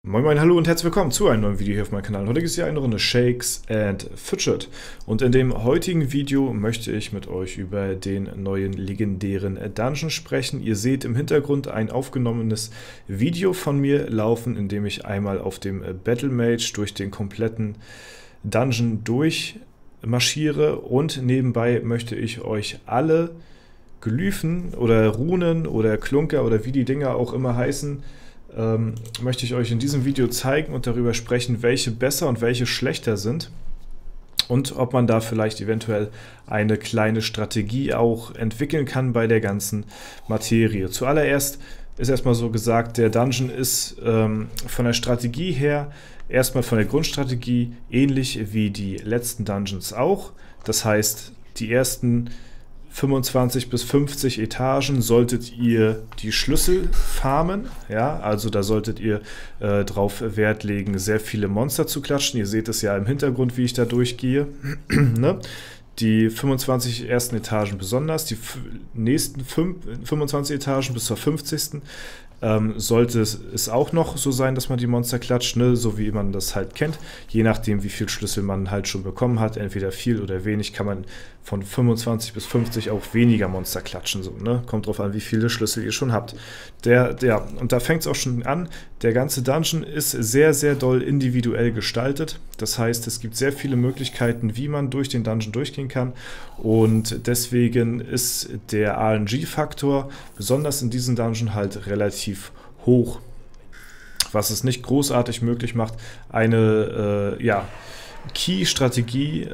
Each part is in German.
Moin Moin, hallo und herzlich willkommen zu einem neuen Video hier auf meinem Kanal. Heute gibt es hier eine Runde Shakes and Fidget. Und in dem heutigen Video möchte ich mit euch über den neuen legendären Dungeon sprechen. Ihr seht im Hintergrund ein aufgenommenes Video von mir laufen, in dem ich einmal auf dem Battle Mage durch den kompletten Dungeon durchmarschiere. Und nebenbei möchte ich euch alle Glyphen oder Runen oder Klunker oder wie die Dinger auch immer heißen, möchte ich euch in diesem Video zeigen und darüber sprechen, welche besser und welche schlechter sind und ob man da vielleicht eventuell eine kleine Strategie auch entwickeln kann bei der ganzen Materie. Zuallererst ist erstmal so gesagt, der Dungeon ist von der Strategie her erstmal von der Grundstrategie ähnlich wie die letzten Dungeons auch. Das heißt, die ersten 25 bis 50 Etagen solltet ihr die Schlüssel farmen, ja, also da solltet ihr drauf Wert legen, sehr viele Monster zu klatschen. Ihr seht es ja im Hintergrund, wie ich da durchgehe. Ne? Die 25 ersten Etagen besonders, die nächsten 25 Etagen bis zur 50. Sollte es auch noch so sein, dass man die Monster klatscht, ne? So wie man das halt kennt. Je nachdem, wie viel Schlüssel man halt schon bekommen hat, entweder viel oder wenig, kann man von 25 bis 50 auch weniger Monster klatschen. So, ne? Kommt drauf an, wie viele Schlüssel ihr schon habt. Und da fängt es auch schon an. Der ganze Dungeon ist sehr, sehr doll individuell gestaltet. Das heißt, es gibt sehr viele Möglichkeiten, wie man durch den Dungeon durchgehen kann. Und deswegen ist der RNG-Faktor besonders in diesem Dungeon halt relativ hoch. Was es nicht großartig möglich macht, eine Key-Strategie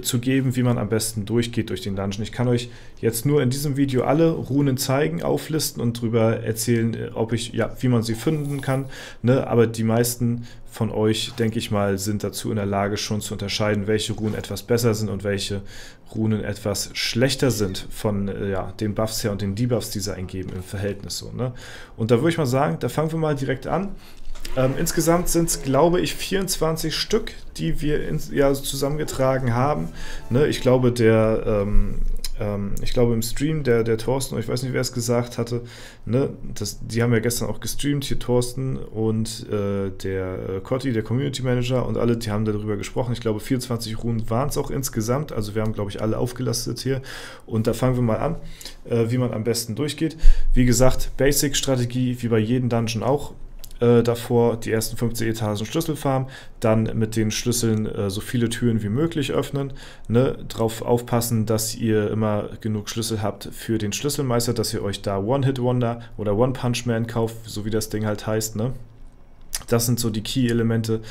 zu geben, wie man am besten durchgeht durch den Dungeon. Ich kann euch jetzt nur in diesem Video alle Runen zeigen, auflisten und darüber erzählen, wie man sie finden kann. Ne? Aber die meisten von euch, denke ich mal, sind dazu in der Lage, schon zu unterscheiden, welche Runen etwas besser sind und welche Runen etwas schlechter sind von den Buffs her und den Debuffs, die sie eingeben im Verhältnis. So, ne? Und da würde ich mal sagen, da fangen wir mal direkt an. Insgesamt sind es, glaube ich, 24 Stück, die wir zusammengetragen haben. Ne, ich glaube, im Stream, der Thorsten, ich weiß nicht, wer es gesagt hatte, ne, die haben ja gestern auch gestreamt, hier Thorsten und der Cotti, der Community Manager und alle, die haben darüber gesprochen. Ich glaube, 24 Runen waren es auch insgesamt, also wir haben, glaube ich, alle aufgelastet hier. Und da fangen wir mal an, wie man am besten durchgeht. Wie gesagt, Basic-Strategie, wie bei jedem Dungeon auch. Davor die ersten 50 Etagen Schlüssel farmen, dann mit den Schlüsseln so viele Türen wie möglich öffnen, ne? Drauf aufpassen, dass ihr immer genug Schlüssel habt für den Schlüsselmeister, dass ihr euch da One-Hit-Wonder oder One-Punch-Man kauft, so wie das Ding halt heißt, ne? Das sind so die Key-Elemente,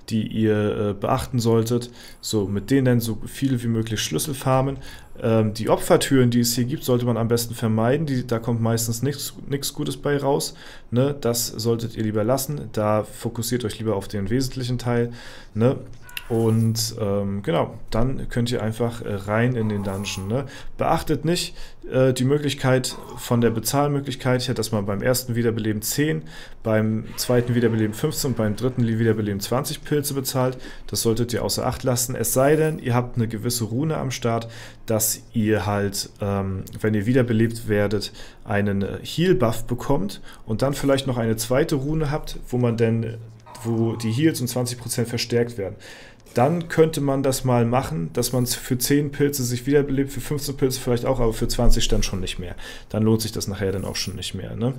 die ihr beachten solltet. So, mit denen dann so viele wie möglich Schlüssel farmen. Die Opfertüren, die es hier gibt, sollte man am besten vermeiden. Da kommt meistens nichts Gutes bei raus. Ne? Das solltet ihr lieber lassen. Da fokussiert euch lieber auf den wesentlichen Teil. Ne? Und genau, dann könnt ihr einfach rein in den Dungeon. Ne? Beachtet nicht die Möglichkeit von der Bezahlmöglichkeit, dass man beim ersten Wiederbeleben 10, beim zweiten Wiederbeleben 15 und beim dritten Wiederbeleben 20 Pilze bezahlt. Das solltet ihr außer Acht lassen. Es sei denn, ihr habt eine gewisse Rune am Start, dass ihr halt, wenn ihr wiederbelebt werdet, einen Heal-Buff bekommt und dann vielleicht noch eine zweite Rune habt, wo die Heals um 20% verstärkt werden. Dann könnte man das mal machen, dass man für 10 Pilze sich wiederbelebt, für 15 Pilze vielleicht auch, aber für 20 dann schon nicht mehr. Dann lohnt sich das nachher dann auch schon nicht mehr. Ne?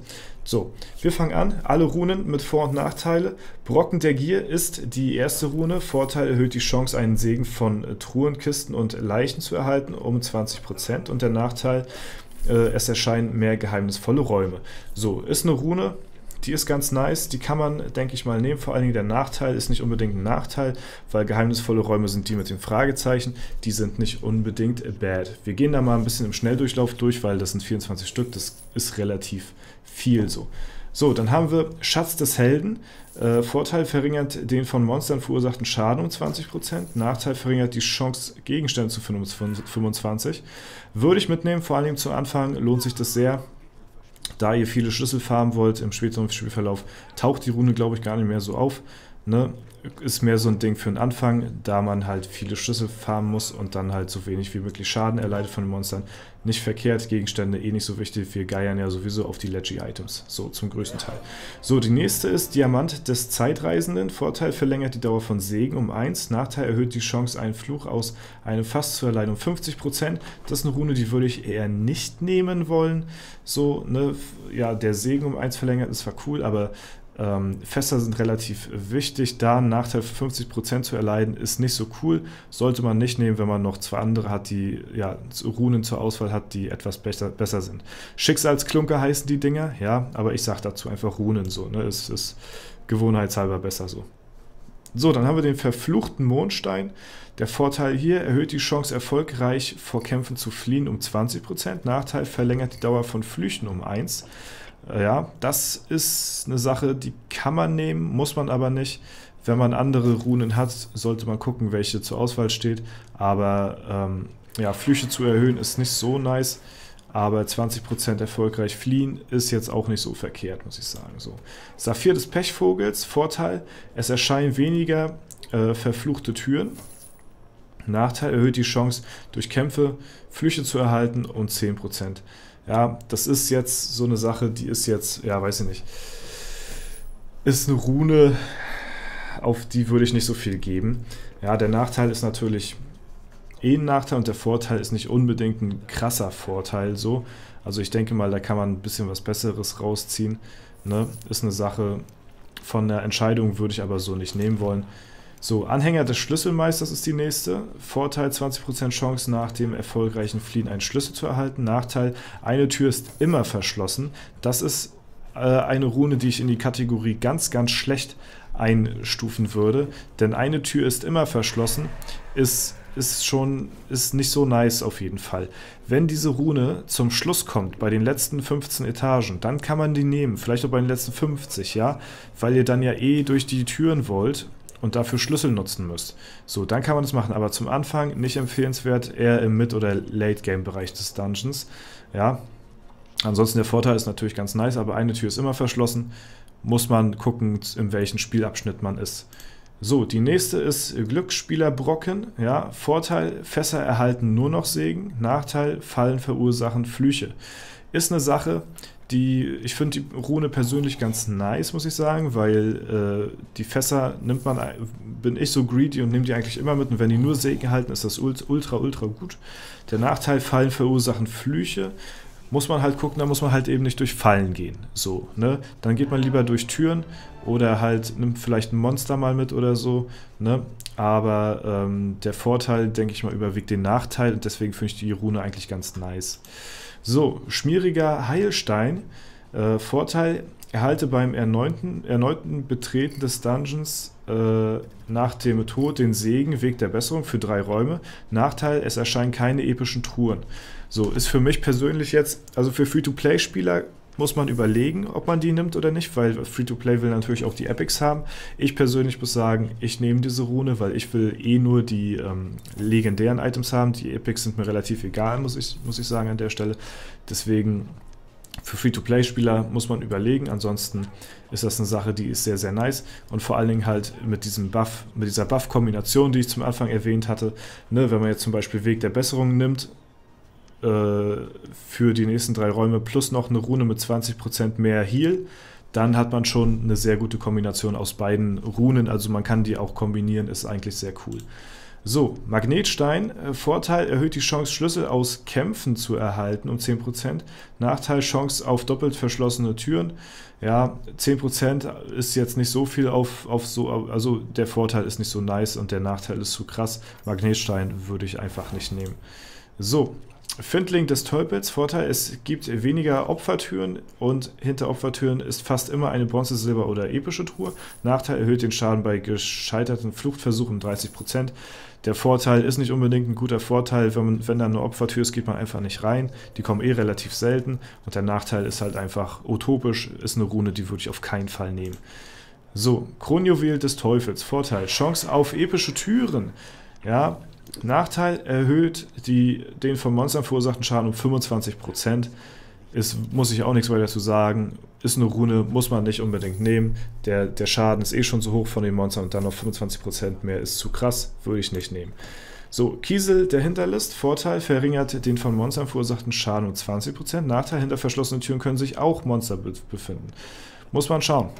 So, wir fangen an. Alle Runen mit Vor- und Nachteile. Brocken der Gier ist die erste Rune. Vorteil: erhöht die Chance, einen Segen von Truhenkisten und Leichen zu erhalten um 20%. Und der Nachteil: es erscheinen mehr geheimnisvolle Räume. So, ist eine Rune. Die ist ganz nice, die kann man, denke ich mal, nehmen. Vor allen Dingen der Nachteil ist nicht unbedingt ein Nachteil, weil geheimnisvolle Räume sind die mit den Fragezeichen, die sind nicht unbedingt bad. Wir gehen da mal ein bisschen im Schnelldurchlauf durch, weil das sind 24 Stück, das ist relativ viel so. So, dann haben wir Schatz des Helden. Vorteil: verringert den von Monstern verursachten Schaden um 20%. Nachteil: verringert die Chance, Gegenstände zu finden um 25%. Würde ich mitnehmen, vor allem zu Anfang lohnt sich das sehr. Da ihr viele Schlüssel farmen wollt, im späteren Spielverlauf taucht die Rune, glaube ich, gar nicht mehr so auf. ne, ist mehr so ein Ding für den Anfang, da man halt viele Schlüssel farmen muss und dann halt so wenig wie möglich Schaden erleidet von den Monstern. Nicht verkehrt, Gegenstände nicht so wichtig, wir geiern ja sowieso auf die Leggy-Items, so zum größten Teil. So, die nächste ist Diamant des Zeitreisenden. Vorteil: verlängert die Dauer von Segen um 1, Nachteil: erhöht die Chance, einen Fluch aus einem Fass zu erleiden um 50%. Das ist eine Rune, die würde ich eher nicht nehmen wollen. So, ne, ja, der Segen um 1 verlängert, ist zwar cool, aber Fässer sind relativ wichtig, da einen Nachteil für 50% zu erleiden, ist nicht so cool. Sollte man nicht nehmen, wenn man noch zwei andere hat, die ja Runen zur Auswahl hat, die etwas besser sind. Schicksalsklunker heißen die Dinger, ja, aber ich sage dazu einfach Runen so, ne? Es ist gewohnheitshalber besser so. So, dann haben wir den verfluchten Mondstein. Der Vorteil hier: erhöht die Chance, erfolgreich vor Kämpfen zu fliehen um 20%. Nachteil: verlängert die Dauer von Flüchten um 1. Ja, das ist eine Sache, die kann man nehmen, muss man aber nicht. Wenn man andere Runen hat, sollte man gucken, welche zur Auswahl steht. Aber ja, Flüche zu erhöhen ist nicht so nice. Aber 20% erfolgreich fliehen ist jetzt auch nicht so verkehrt, muss ich sagen. So. Saphir des Pechvogels. Vorteil: es erscheinen weniger verfluchte Türen. Nachteil: erhöht die Chance, durch Kämpfe Flüche zu erhalten um 10%. Ja, das ist jetzt so eine Sache, die ist jetzt, ja, weiß ich nicht, ist eine Rune, auf die würde ich nicht so viel geben. Ja, der Nachteil ist natürlich ein Nachteil und der Vorteil ist nicht unbedingt ein krasser Vorteil so. Also ich denke mal, da kann man ein bisschen was Besseres rausziehen, ne? Ist eine Sache, von der Entscheidung würde ich aber so nicht nehmen wollen. So, Anhänger des Schlüsselmeisters ist die nächste. Vorteil: 20% Chance, nach dem erfolgreichen Fliehen einen Schlüssel zu erhalten. Nachteil: eine Tür ist immer verschlossen. Das ist eine Rune, die ich in die Kategorie ganz, ganz schlecht einstufen würde. Denn eine Tür ist immer verschlossen, ist nicht so nice auf jeden Fall. Wenn diese Rune zum Schluss kommt, bei den letzten 15 Etagen, dann kann man die nehmen. Vielleicht auch bei den letzten 50, ja. Weil ihr dann ja durch die Türen wollt und dafür Schlüssel nutzen müsst. So, dann kann man das machen, aber zum Anfang nicht empfehlenswert, eher im Mid- oder Late-Game-Bereich des Dungeons. Ja, ansonsten der Vorteil ist natürlich ganz nice, aber eine Tür ist immer verschlossen. Muss man gucken, in welchem Spielabschnitt man ist. So, die nächste ist Glücksspielerbrocken. Ja, Vorteil: Fässer erhalten nur noch Segen. Nachteil: Fallen verursachen Flüche. Ist eine Sache, ich finde die Rune persönlich ganz nice, muss ich sagen, weil die Fässer bin ich so greedy und nehme die eigentlich immer mit, und wenn die nur Segen halten, ist das ultra gut. Der Nachteil: Fallen verursachen Flüche. Muss man halt gucken, da muss man halt eben nicht durch Fallen gehen. So, ne? Dann geht man lieber durch Türen oder halt nimmt vielleicht ein Monster mal mit oder so, ne? Aber der Vorteil, denke ich mal, überwiegt den Nachteil, und deswegen finde ich die Rune eigentlich ganz nice. So, schmieriger Heilstein. Vorteil: erhalte beim erneuten Betreten des Dungeons nach dem Tod den Segen, Weg der Besserung, für 3 Räume. Nachteil: es erscheinen keine epischen Truhen. So, ist für mich persönlich jetzt, also für Free-to-Play-Spieler muss man überlegen, ob man die nimmt oder nicht, weil Free-to-Play will natürlich auch die Epics haben. Ich persönlich muss sagen, ich nehme diese Rune, weil ich will nur die legendären Items haben. Die Epics sind mir relativ egal, muss ich sagen an der Stelle. Deswegen, für Free-to-Play-Spieler muss man überlegen, ansonsten ist das eine Sache, die ist sehr, sehr nice, und vor allen Dingen halt mit diesem Buff, mit dieser Buff-Kombination, die ich zum Anfang erwähnt hatte, ne, wenn man jetzt zum Beispiel Weg der Besserung nimmt, für die nächsten 3 Räume plus noch eine Rune mit 20% mehr Heal, dann hat man schon eine sehr gute Kombination aus beiden Runen, also man kann die auch kombinieren, ist eigentlich sehr cool. So, Magnetstein. Vorteil: erhöht die Chance, Schlüssel aus Kämpfen zu erhalten um 10%. Nachteil: Chance auf doppelt verschlossene Türen. Ja, 10% ist jetzt nicht so viel also der Vorteil ist nicht so nice und der Nachteil ist zu krass. Magnetstein würde ich einfach nicht nehmen. So, Findling des Teufels. Vorteil: es gibt weniger Opfertüren und hinter Opfertüren ist fast immer eine Bronze, Silber oder epische Truhe. Nachteil: erhöht den Schaden bei gescheiterten Fluchtversuchen um 30%. Der Vorteil ist nicht unbedingt ein guter Vorteil, wenn da eine Opfertür ist, geht man einfach nicht rein. Die kommen relativ selten, und der Nachteil ist halt einfach utopisch, ist eine Rune, die würde ich auf keinen Fall nehmen. So, Kronjuwel des Teufels. Vorteil: Chance auf epische Türen. Ja, Nachteil: erhöht den von Monstern verursachten Schaden um 25%. muss ich auch nichts weiter zu sagen. Ist eine Rune, muss man nicht unbedingt nehmen. Der Schaden ist eh schon so hoch von den Monstern und dann noch 25% mehr ist zu krass, würde ich nicht nehmen. So, Kiesel der Hinterlist. Vorteil, verringert den von Monstern verursachten Schaden um 20%. Nachteil, hinter verschlossenen Türen können sich auch Monster befinden. Muss man schauen.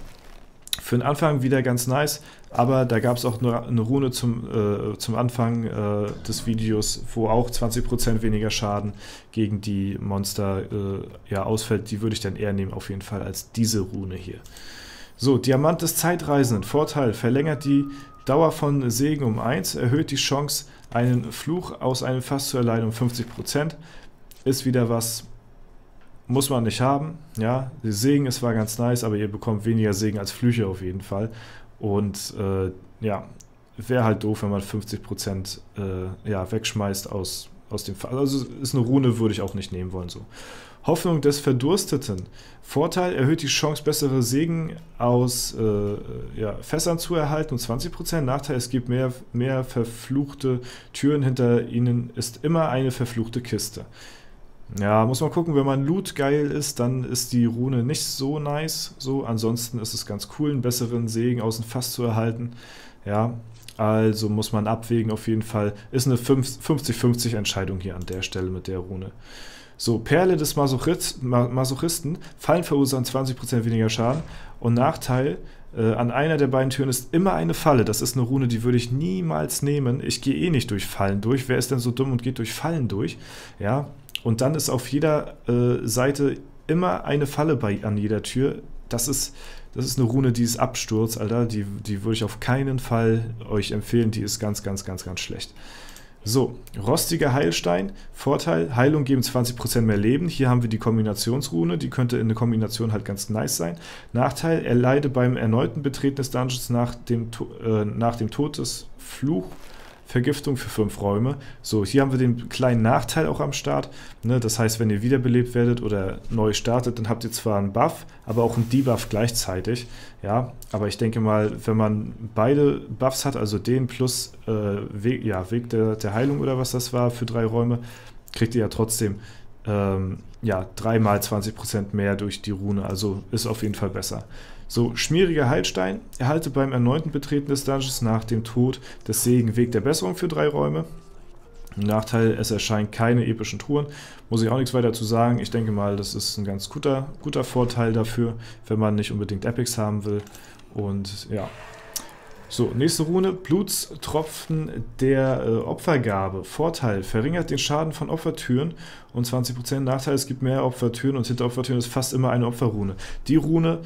Für den Anfang wieder ganz nice, aber da gab es auch eine Rune zum Anfang des Videos, wo auch 20% weniger Schaden gegen die Monster ausfällt. Die würde ich dann eher nehmen auf jeden Fall als diese Rune hier. So, Diamant des Zeitreisenden. Vorteil, verlängert die Dauer von Segen um 1, erhöht die Chance, einen Fluch aus einem Fass zu erleiden um 50%. Ist wieder was, muss man nicht haben. Ja, der Segen ist zwar ganz nice, aber ihr bekommt weniger Segen als Flüche auf jeden Fall. Und wäre halt doof, wenn man 50% wegschmeißt aus dem Fass. Also ist eine Rune, würde ich auch nicht nehmen wollen so. Hoffnung des Verdursteten. Vorteil, erhöht die Chance, bessere Segen aus Fässern zu erhalten um 20%. Nachteil, es gibt mehr verfluchte Türen. Hinter ihnen ist immer eine verfluchte Kiste. Ja, muss man gucken, wenn man Loot geil ist, dann ist die Rune nicht so nice. So, ansonsten ist es ganz cool, einen besseren Segen aus dem Fass zu erhalten. Ja, also muss man abwägen auf jeden Fall. Ist eine 50-50 Entscheidung hier an der Stelle mit der Rune. So, Perle des Masochisten. Fallen verursachen 20% weniger Schaden. Und Nachteil, an einer der beiden Türen ist immer eine Falle. Das ist eine Rune, die würde ich niemals nehmen. Ich gehe eh nicht durch Fallen durch. Wer ist denn so dumm und geht durch Fallen durch? Ja, und dann ist auf jeder Seite immer eine Falle an jeder Tür. Das ist eine Rune, die ist Absturz, Alter. Die würde ich auf keinen Fall euch empfehlen. Die ist ganz, ganz, ganz, ganz schlecht. So, rostiger Heilstein. Vorteil, Heilung geben 20% mehr Leben. Hier haben wir die Kombinationsrune. Die könnte in der Kombination halt ganz nice sein. Nachteil, erleide beim erneuten Betreten des Dungeons nach dem Tod des Fluch Vergiftung für 5 Räume. So, hier haben wir den kleinen Nachteil auch am Start. Ne? Das heißt, wenn ihr wiederbelebt werdet oder neu startet, dann habt ihr zwar einen Buff, aber auch einen Debuff gleichzeitig. Ja, aber ich denke mal, wenn man beide Buffs hat, also den plus Weg der Heilung oder was das war für 3 Räume, kriegt ihr ja trotzdem 3 mal 20% mehr durch die Rune. Also ist auf jeden Fall besser. So, schmieriger Heilstein. Erhalte beim erneuten Betreten des Dungeons nach dem Tod des Segen Weg der Besserung für 3 Räume. Nachteil, es erscheinen keine epischen Truhen. Muss ich auch nichts weiter zu sagen. Ich denke mal, das ist ein ganz guter Vorteil dafür, wenn man nicht unbedingt Epics haben will. Und ja. So, nächste Rune. Blutstropfen der Opfergabe. Vorteil, verringert den Schaden von Opfertüren um 20%. Nachteil, es gibt mehr Opfertüren und hinter Opfertüren ist fast immer eine Opferrune. Die Rune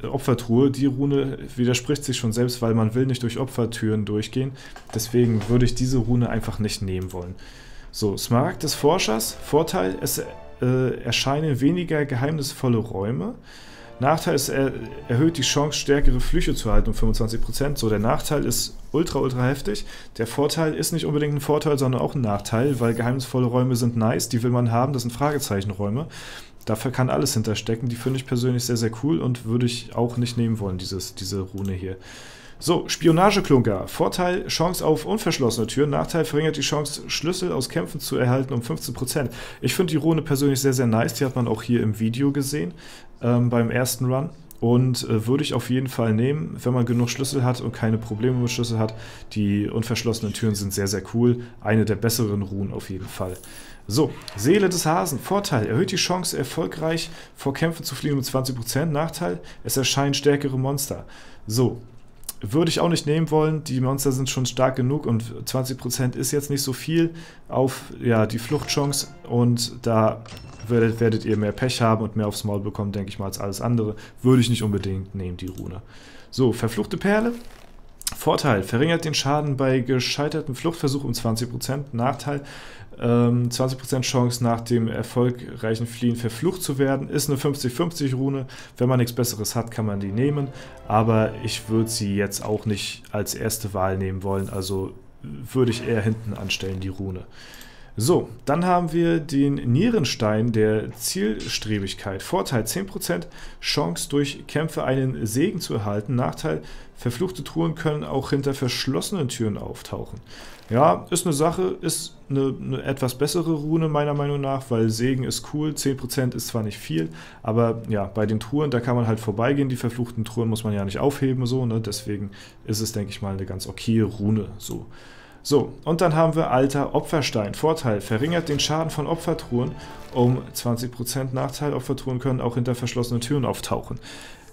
Opfertruhe, die Rune widerspricht sich schon selbst, weil man will nicht durch Opfertüren durchgehen. Deswegen würde ich diese Rune einfach nicht nehmen wollen. So, Smaragd des Forschers. Vorteil, es erscheinen weniger geheimnisvolle Räume. Nachteil ist, er erhöht die Chance, stärkere Flüche zu erhalten um 25%. So, der Nachteil ist ultra heftig. Der Vorteil ist nicht unbedingt ein Vorteil, sondern auch ein Nachteil, weil geheimnisvolle Räume sind nice, die will man haben, das sind Fragezeichenräume. Dafür kann alles hinterstecken. Die finde ich persönlich sehr, sehr cool und würde ich auch nicht nehmen wollen, diese Rune hier. So, Spionageklunker. Vorteil, Chance auf unverschlossene Türen. Nachteil, verringert die Chance, Schlüssel aus Kämpfen zu erhalten um 15%. Ich finde die Rune persönlich sehr, sehr nice. Die hat man auch hier im Video gesehen, beim ersten Run. Und würde ich auf jeden Fall nehmen, wenn man genug Schlüssel hat und keine Probleme mit Schlüssel hat. Die unverschlossenen Türen sind sehr, sehr cool. Eine der besseren Runen auf jeden Fall. So, Seele des Hasen. Vorteil, erhöht die Chance, erfolgreich vor Kämpfen zu fliehen um 20%. Nachteil, es erscheinen stärkere Monster. So, würde ich auch nicht nehmen wollen. Die Monster sind schon stark genug und 20% ist jetzt nicht so viel auf die Fluchtchance. Und da werdet ihr mehr Pech haben und mehr aufs Maul bekommen, denke ich mal, als alles andere. Würde ich nicht unbedingt nehmen, die Rune. So, verfluchte Perle. Vorteil, verringert den Schaden bei gescheiterten Fluchtversuch um 20%. Nachteil, 20% Chance nach dem erfolgreichen Fliehen verflucht zu werden. Ist eine 50-50 Rune. Wenn man nichts Besseres hat, kann man die nehmen. Aber ich würde sie jetzt auch nicht als erste Wahl nehmen wollen. Also würde ich eher hinten anstellen, die Rune. So, dann haben wir den Nierenstein der Zielstrebigkeit. Vorteil 10%, Chance durch Kämpfe einen Segen zu erhalten. Nachteil, verfluchte Truhen können auch hinter verschlossenen Türen auftauchen. Ja, ist eine Sache, ist eine etwas bessere Rune meiner Meinung nach, weil Segen ist cool, 10% ist zwar nicht viel, aber ja, bei den Truhen, da kann man halt vorbeigehen, die verfluchten Truhen muss man ja nicht aufheben, so, ne? Deswegen ist es, denke ich mal, eine ganz okay Rune, so. So, und dann haben wir Alter Opferstein. Vorteil, verringert den Schaden von Opfertruhen um 20%. Nachteil, Opfertruhen können auch hinter verschlossenen Türen auftauchen.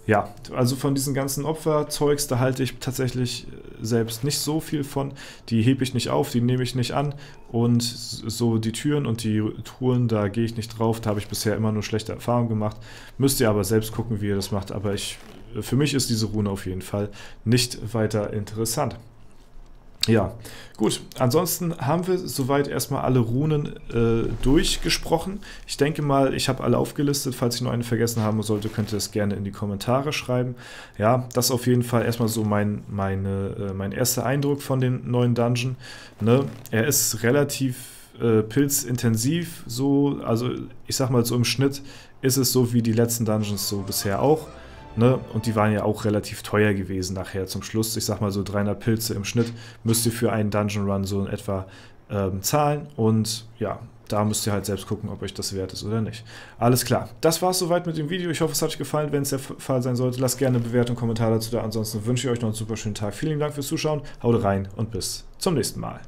Ja, also von diesen ganzen Opferzeugs, da halte ich tatsächlich selbst nicht so viel von. Die hebe ich nicht auf, die nehme ich nicht an. Und so die Türen und die Truhen, da gehe ich nicht drauf. Da habe ich bisher immer nur schlechte Erfahrungen gemacht. Müsst ihr aber selbst gucken, wie ihr das macht. Aber für mich ist diese Rune auf jeden Fall nicht weiter interessant. Ja, gut. Ansonsten haben wir soweit erstmal alle Runen durchgesprochen. Ich denke mal, ich habe alle aufgelistet. Falls ich noch eine vergessen haben sollte, könnt ihr das gerne in die Kommentare schreiben. Ja, das ist auf jeden Fall erstmal so mein erster Eindruck von dem neuen Dungeon. Ne? Er ist relativ pilzintensiv, so, also ich sag mal so im Schnitt ist es so wie die letzten Dungeons so bisher auch. Ne? Und die waren ja auch relativ teuer gewesen nachher zum Schluss. Ich sag mal so 300 Pilze im Schnitt müsst ihr für einen Dungeon Run so in etwa zahlen. Und ja, da müsst ihr halt selbst gucken, ob euch das wert ist oder nicht. Alles klar, das war es soweit mit dem Video. Ich hoffe, es hat euch gefallen. Wenn es der Fall sein sollte, lasst gerne eine Bewertung und Kommentar dazu da. Ansonsten wünsche ich euch noch einen super schönen Tag. Vielen Dank fürs Zuschauen, haut rein und bis zum nächsten Mal.